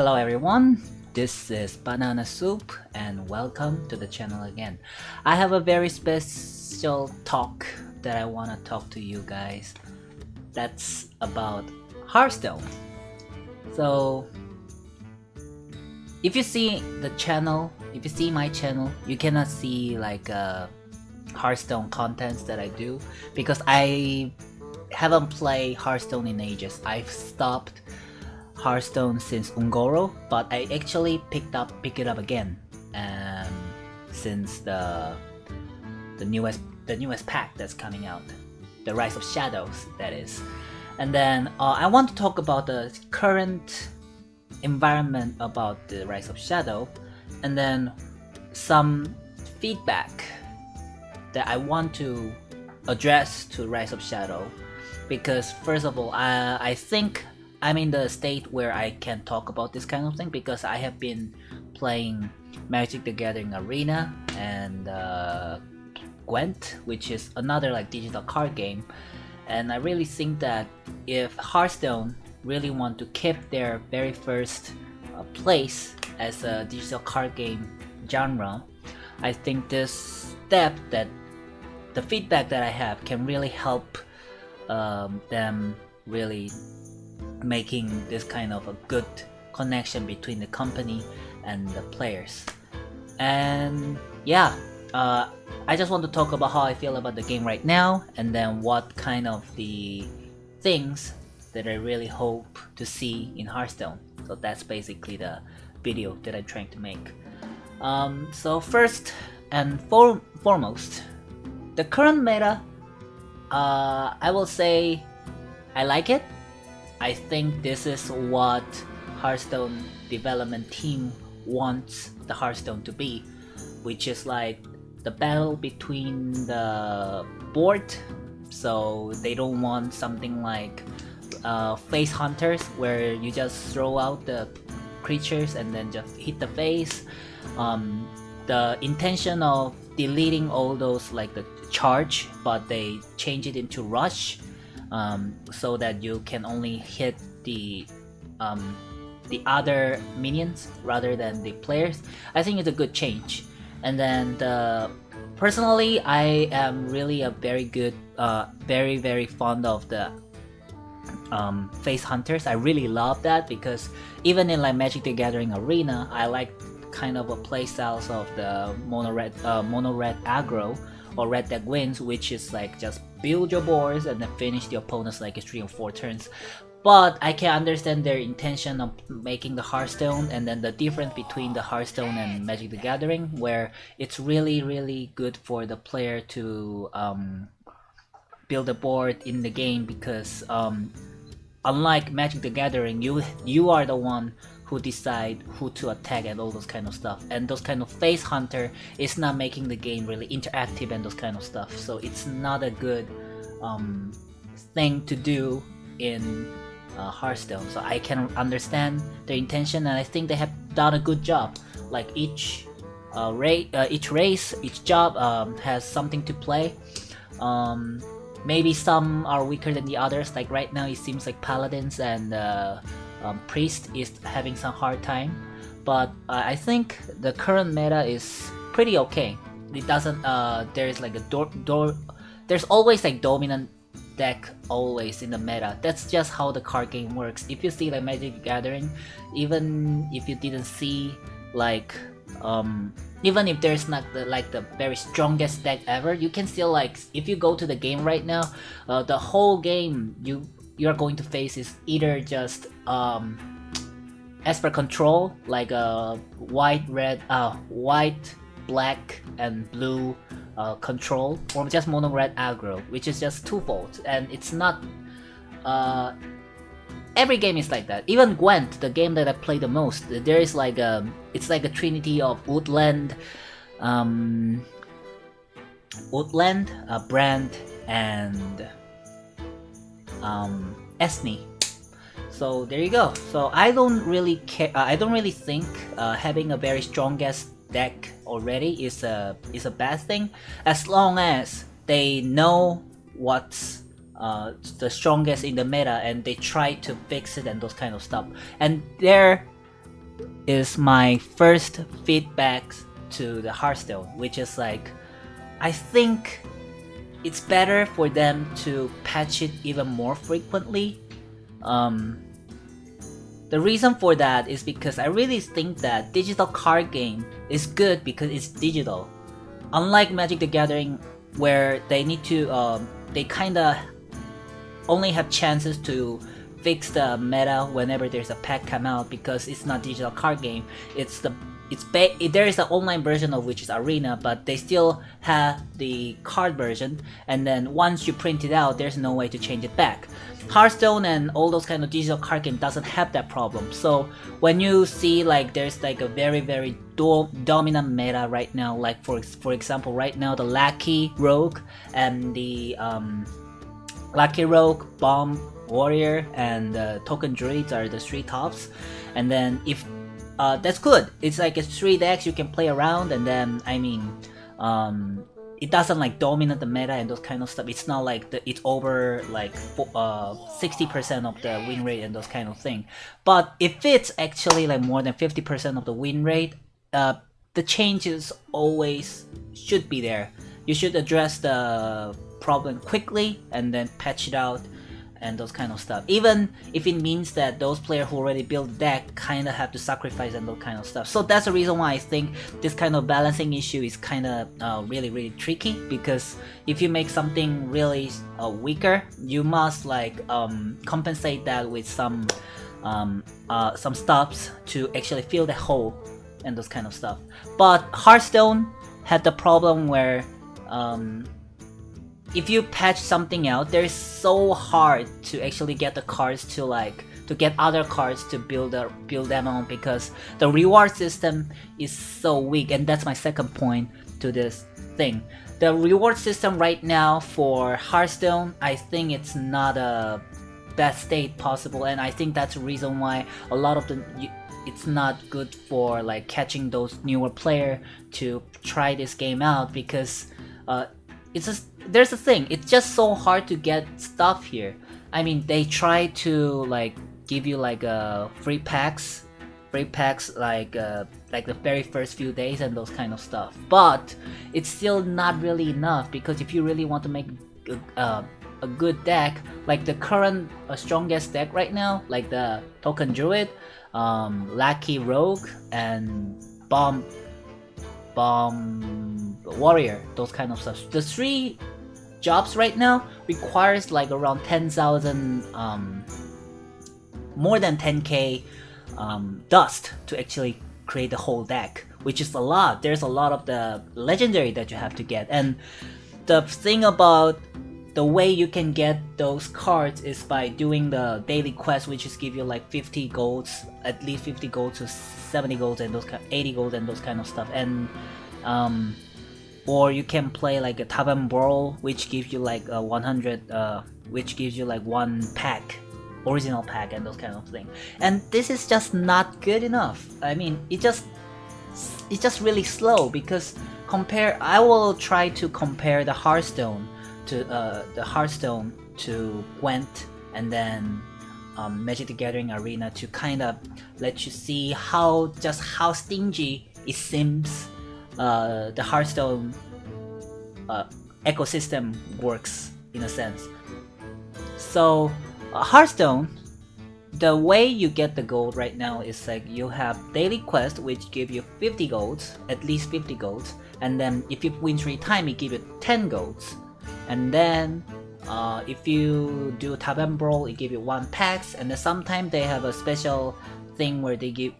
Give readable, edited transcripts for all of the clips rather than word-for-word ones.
Hello everyone, this is Banana Soup and welcome to the channel again. I have a very special talk that I want to talk to you guys. That's about Hearthstone. So if you see the channel, if you see my channel, you cannot see like Hearthstone contents that I do because I haven't played Hearthstone in ages. I've stopped Hearthstone since Ungoro, but I actually pick it up again since the newest pack that's coming out, the Rise of Shadows, that is. And then I want to talk about the current environment about the Rise of Shadow, and then some feedback that I want to address to Rise of Shadow, because first of all, I think I'm in the state where I can talk about this kind of thing because I have been playing Magic the Gathering Arena and Gwent, which is another like digital card game, and I really think that if Hearthstone really want to keep their very first place as a digital card game genre, I think this step, that the feedback that I have, can really help them really making this kind of a good connection between the company and the players. And yeah, I just want to talk about how I feel about the game right now, and then what kind of the things that I really hope to see in Hearthstone. So that's basically the video that I'm trying to make. So first and foremost, the current meta, I will say I like it. I think this is what Hearthstone development team wants the Hearthstone to be, which is like the battle between the board. So they don't want something like face hunters where you just throw out the creatures and then just hit the face. The intention of deleting all those like the charge, but they change it into rush. So that you can only hit the other minions rather than the players. I think it's a good change. And then personally, I am really a very good, very fond of the face hunters. I really love that because even in like Magic the Gathering Arena, I like kind of a playstyles of the mono red aggro or red deck wins, which is like just build your boards and then finish the opponent's like 3 or 4 turns. But I can understand their intention of making the Hearthstone, and then the difference between the Hearthstone and Magic the Gathering, where it's really good for the player to build a board in the game, because unlike Magic the Gathering, you are the one who decide who to attack and all those kind of stuff, and those kind of face hunter is not making the game really interactive and those kind of stuff. So it's not a good thing to do in Hearthstone. So I can understand their intention, and I think they have done a good job. Like each race, each job has something to play. Maybe some are weaker than the others. Like right now, it seems like paladins and priest is having some hard time, but I think the current meta is pretty okay. It doesn't there's like a there's always like dominant deck always in the meta. That's just how the card game works. If you see like Magic the Gathering, even if you didn't see like even if there's not the very strongest deck ever, you can still like, if you go to the game right now, the whole game you're going to face is either just as per control, like a white, black and blue control, or just mono red aggro, which is just twofold. And it's not every game is like that. Even Gwent, the game that I play the most, there is like it's like a trinity of woodland, brand, and Esne. So there you go. So I don't really care. I don't really think having a very strongest deck already is a bad thing, as long as they know what's the strongest in the meta and they try to fix it and those kind of stuff. And their is my first feedback to the Hearthstone, which is like, I think it's better for them to patch it even more frequently. The reason for that is because I really think that digital card game is good because it's digital. Unlike Magic the Gathering, where they need to, they kinda only have chances to fix the meta whenever there's a pack come out because it's not digital card game. There is an online version of which is Arena, but they still have the card version, and then once you print it out, there's no way to change it back. Hearthstone and all those kind of digital card game doesn't have that problem. So when you see like there's like a very dominant meta right now, like for example right now the Lucky Rogue and the Lucky Rogue, Bomb Warrior, and Token Druids are the 3 tops, and then if that's good. It's like a 3 decks you can play around, and then I mean, it doesn't like dominate the meta and those kind of stuff. It's not like it's over like 60% of the win rate and those kind of thing. But if it's actually like more than 50% of the win rate, the changes always should be there. You should address the problem quickly and then patch it out and those kind of stuff. Even if it means that those players who already built the deck kind of have to sacrifice and those kind of stuff. So that's the reason why I think this kind of balancing issue is kind of really tricky, because if you make something really weaker, you must like compensate that with some stops to actually fill the hole and those kind of stuff. But Hearthstone had the problem where if you patch something out, it's so hard to actually get the cards to get other cards to build them on, because the reward system is so weak. And that's my second point to this thing. The reward system right now for Hearthstone, I think it's not a best state possible, and I think that's the reason why a lot of it's not good for like catching those newer players to try this game out, because it's just, there's a thing, it's just so hard to get stuff here. I mean, they try to like give you like free packs like the very first few days and those kind of stuff, but it's still not really enough, because if you really want to make a good deck, like the current strongest deck right now, like the Token Druid, Lucky Rogue, and Bomb Warrior, those kind of stuff. The 3 jobs right now requires like around 10,000, more than 10k dust to actually create the whole deck, which is a lot. There's a lot of the legendary that you have to get, and the thing about the way you can get those cards is by doing the daily quest, which is give you like 50 golds, at least 50 golds to 70 golds and those 80 golds and those kind of stuff. And or you can play like a Tavern Brawl, which gives you like 100, which gives you like 1 pack, original pack, and those kind of thing. And this is just not good enough. I mean, it's just really slow, because I will try to compare the Hearthstone to Gwent, and then Magic the Gathering Arena, to kind of let you see how stingy it seems the Hearthstone ecosystem works in a sense. So Hearthstone, the way you get the gold right now is like you have daily quest, which give you 50 golds, at least 50 golds, and then if you win 3 times, it give you 10 golds. And then if you do Tavern Brawl, it give you 1 packs, and then sometimes they have a special thing where they give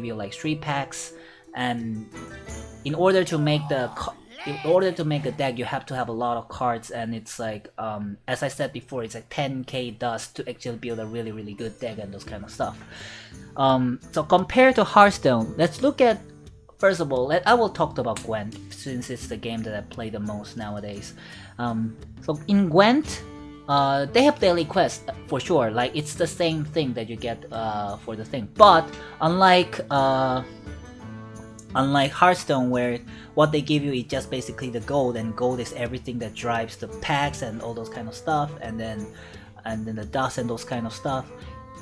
you like 3 packs. And in order to make a deck, you have to have a lot of cards, and it's like as I said before, it's like 10k dust to actually build a really good deck and those kind of stuff. So compared to Hearthstone, let's look at, first of all, I will talk about Gwent, since it's the game that I play the most nowadays. So in Gwent, they have daily quests for sure. Like it's the same thing that you get for the thing, but unlike Hearthstone, where what they give you is just basically the gold, and gold is everything that drives the packs and all those kind of stuff, and then the dust and those kind of stuff.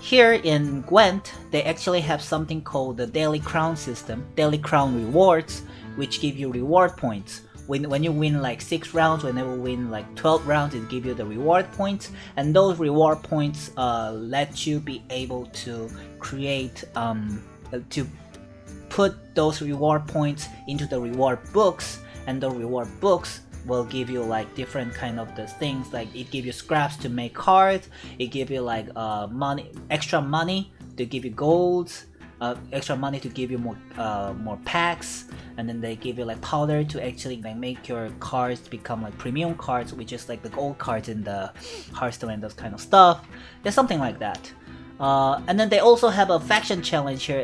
here in Gwent, they actually have something called the Daily Crown system, Daily Crown rewards, which give you reward points. When you win like 6 rounds, whenever you win like 12 rounds, it gives you the reward points, and those reward points let you be able to create to put those reward points into the reward books, and the reward books will give you like different kind of the things, like it give you scraps to make cards, it give you like money, extra money to give you golds, extra money to give you more packs, and then they give you like powder to actually like make your cards become like premium cards, which is like the gold cards in the Hearthstone and those kind of stuff. There's something like that. And then they also have a faction challenge here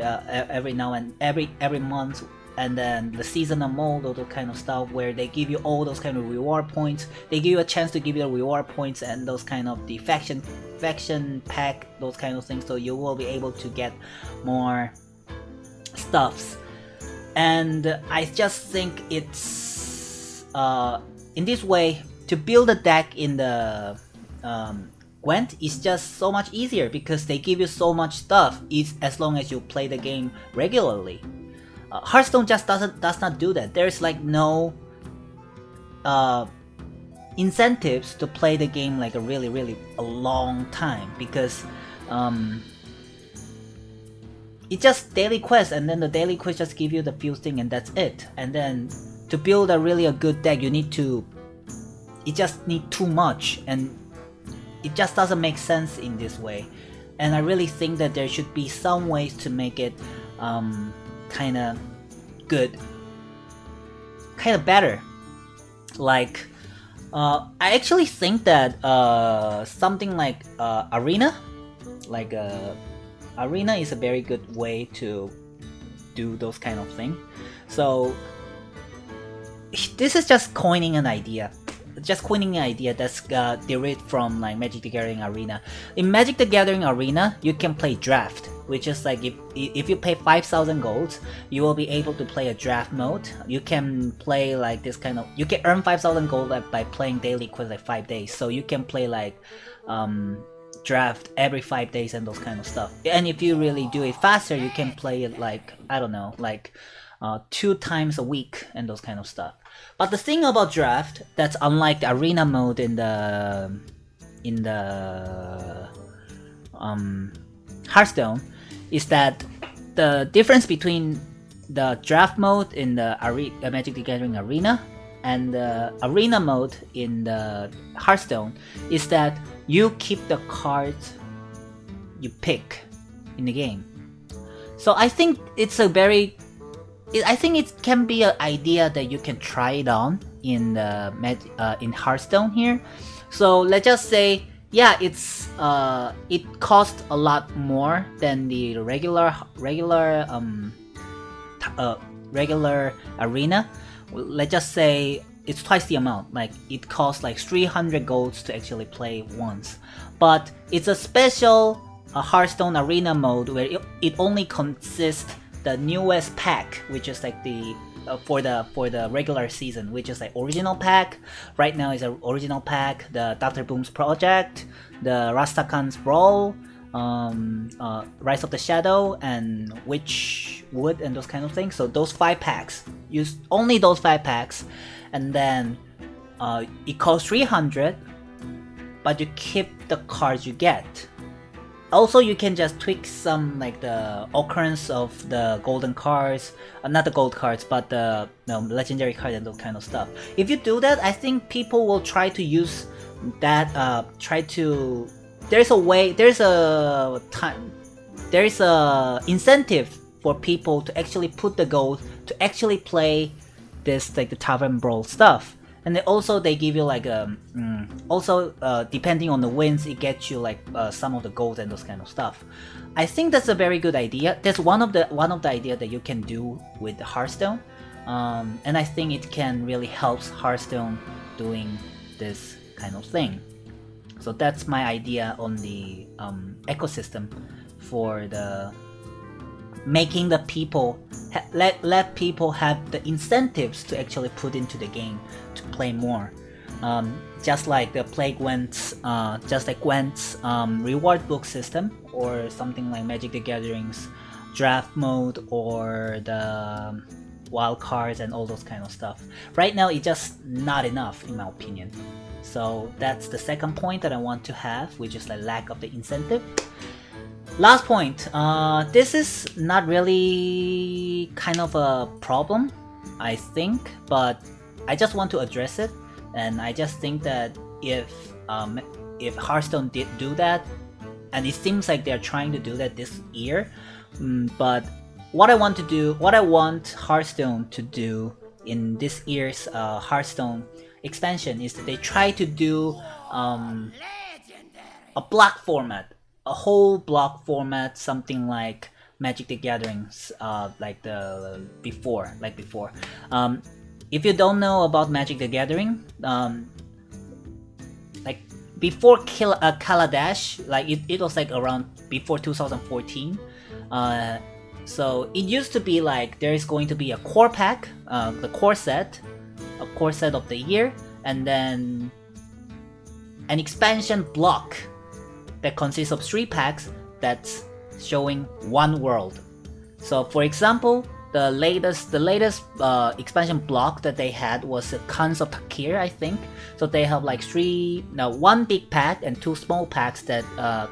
every now and every month, and then the seasonal mode, all those kind of stuff, where they give you all those kind of reward points. They give you a chance to give you reward points and those kind of the faction pack, those kind of things, so you will be able to get more stuffs. And I just think it's in this way to build a deck in the Gwent is just so much easier, because they give you so much stuff as long as you play the game regularly. Hearthstone just does not do that. There's like no incentives to play the game like a really long time, because it's just daily quests, and then the daily quests just give you the few things and that's it. And then to build a good deck, you just need too much, and it just doesn't make sense in this way. And I really think that there should be some ways to make it kind of good, kind of better. Like I actually think that something like arena is a very good way to do those kind of things. So this is just coining an idea that's derived from like Magic the Gathering Arena. In Magic the Gathering Arena, you can play draft, which is like if you pay 5,000 golds, you will be able to play a draft mode. You can play like this kind of, you can earn 5,000 gold by playing daily quests like 5 days. So you can play like draft every 5 days and those kind of stuff. And if you really do it faster, you can play it like, I don't know, like 2 times a week and those kind of stuff. But the thing about draft that's unlike the arena mode in the Hearthstone is that the difference between the draft mode in the Magic the Gathering Arena and the arena mode in the Hearthstone is that you keep the cards you pick in the game. So I think it's I think it can be an idea that you can try it on in the in Hearthstone here. So let's just say, yeah, it costs a lot more than the regular arena. Let's just say it's twice the amount. Like it costs like 300 golds to actually play once. But it's a special Hearthstone arena mode where it only consists the newest pack, which is like the for the regular season, which is like original pack. Right now is an original pack, the Dr. Boom's Project, the Rastakhan's Brawl, Rise of the Shadow, and Witchwood, and those kind of things. So those 5 packs, use only those 5 packs, and then it costs 300, but you keep the cards you get. Also, you can just tweak some like the occurrence of the golden cards, not the gold cards, but the legendary cards and those kind of stuff. If you do that, I think people will try to use that. There's a incentive for people to actually put the gold to actually play this like the Tavern Brawl stuff. And then also they give you like depending on the wins, it gets you like some of the gold and those kind of stuff. I think that's a very good idea. That's one of the idea that you can do with Hearthstone, and I think it can really help Hearthstone doing this kind of thing. So that's my idea on the ecosystem for the making the people let people have the incentives to actually put into the game to play more. just like the Gwent's reward book system, or something like Magic the Gathering's draft mode, or the wild cards and all those kind of stuff. Right now, it's just not enough in my opinion. So that's the second point that I want to have, which is the lack of the incentive. Last point, this is not really kind of a problem, I think, but I just want to address it, and I just think that if Hearthstone did do that, and it seems like they're trying to do that this year, but what I want Hearthstone to do in this year's Hearthstone expansion is that they try to do a block format, a whole block format, something like Magic the Gatherings, like before. If you don't know about Magic the Gathering, like before Kaladesh, like it was like around before 2014. So it used to be like there is going to be a core pack, the core set, a core set of the year, and then an expansion block that consists of 3 packs that's showing one world. So for example, the latest expansion block that they had was Khans of Takir, I think. So they have like 1 big pack and 2 small packs that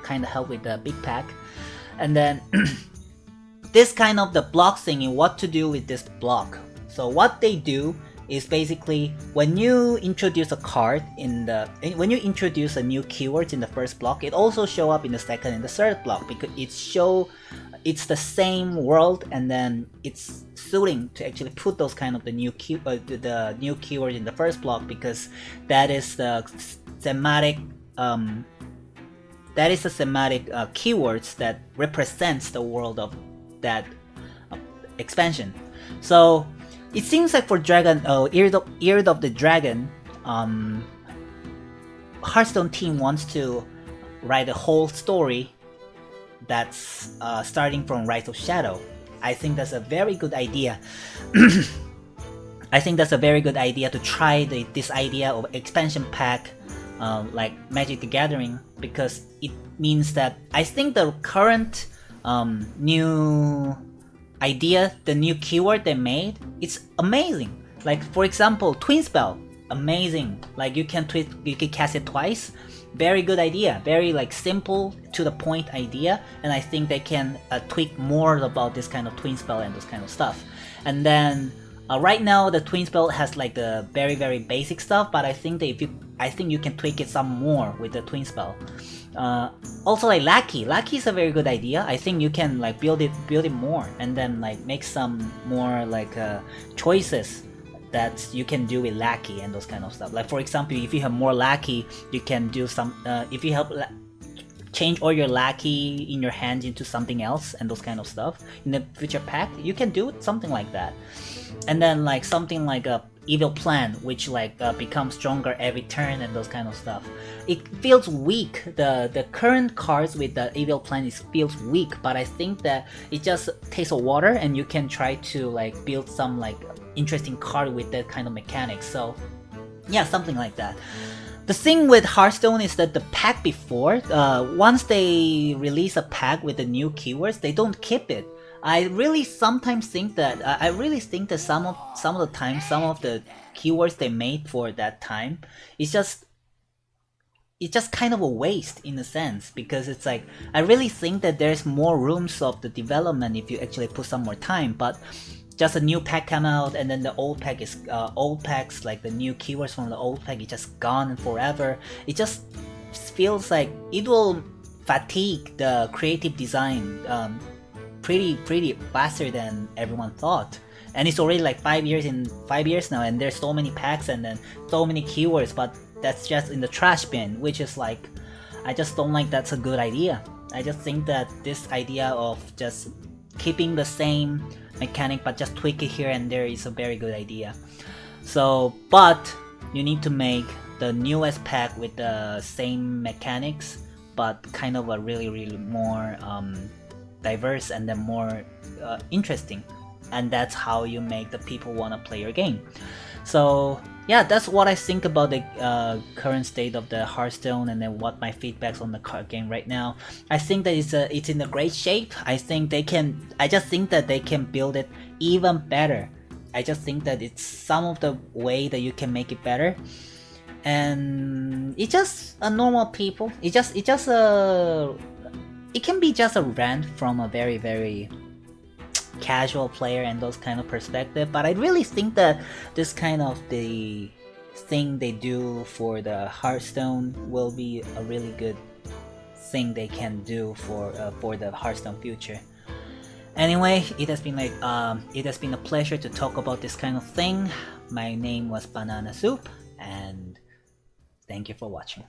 kind of help with the big pack. And then this kind of the block thingy, what to do with this block. So what they do is basically when you introduce a card when you introduce a new keywords in the first block, it also show up in the second and the third block, because it's the same world, and then it's suiting to actually put those kind of the new keyword in the first block, because that is the thematic keywords that represents the world of that expansion. So it seems like for Ear of the Dragon, Hearthstone team wants to write a whole story that's starting from Rise of Shadow. I think that's a very good idea. I think that's a very good idea to try this idea of expansion pack like Magic the Gathering, because it means that I think the current new idea, the new keyword they made, it's amazing. Like for example, Twin Spell, amazing. Like you can cast it twice. Very good idea. Very like simple to the point idea, and I think they can tweak more about this kind of Twin Spell and those kind of stuff. And then right now the Twin Spell has like the very basic stuff, but I think that you can tweak it some more with the Twin Spell. Also like Lackey is a very good idea. I think you can like build it more, and then like make some more like choices that you can do with Lackey and those kind of stuff. Like for example, if you have more Lackey, you can do some if you have change all your Lackey in your hand into something else and those kind of stuff in the future pack, you can do something like that. And then like something like a Evil Plan, which like becomes stronger every turn and those kind of stuff. It feels weak. The current cards with the Evil Plan feels weak, but I think that it just takes a water, and you can try to like build some like interesting card with that kind of mechanics. So yeah, something like that. The thing with Hearthstone is that the pack before, once they release a pack with the new keywords, they don't keep it. I really sometimes think that some of the time, some of the keywords they made for that time, it's just kind of a waste in a sense, because it's like I really think that there's more rooms of the development if you actually put some more time. But just a new pack come out, and then the old pack is old packs, like the new keywords from the old pack is just gone forever. It just feels like it will fatigue the creative design pretty faster than everyone thought. And it's already like 5 years now, and there's so many packs and then so many keywords, but that's just in the trash bin, which is like, I just don't like that's a good idea. I just think that this idea of just keeping the same mechanic but just tweak it here and there is a very good idea. So, but you need to make the newest pack with the same mechanics, but kind of a really more diverse and then more interesting, and that's how you make the people want to play your game. So yeah, that's what I think about the current state of the Hearthstone, and then what my feedbacks on the card game right now. I think that it's in a great shape. I just think that they can build it even better. I just think that it's some of the way that you can make it better, and it's just a normal people. It can be just a rant from a very, very casual player and those kind of perspective, but I really think that this kind of the thing they do for the Hearthstone will be a really good thing they can do for the Hearthstone future. Anyway, it has been a pleasure to talk about this kind of thing. My name was Banana Soup, and thank you for watching.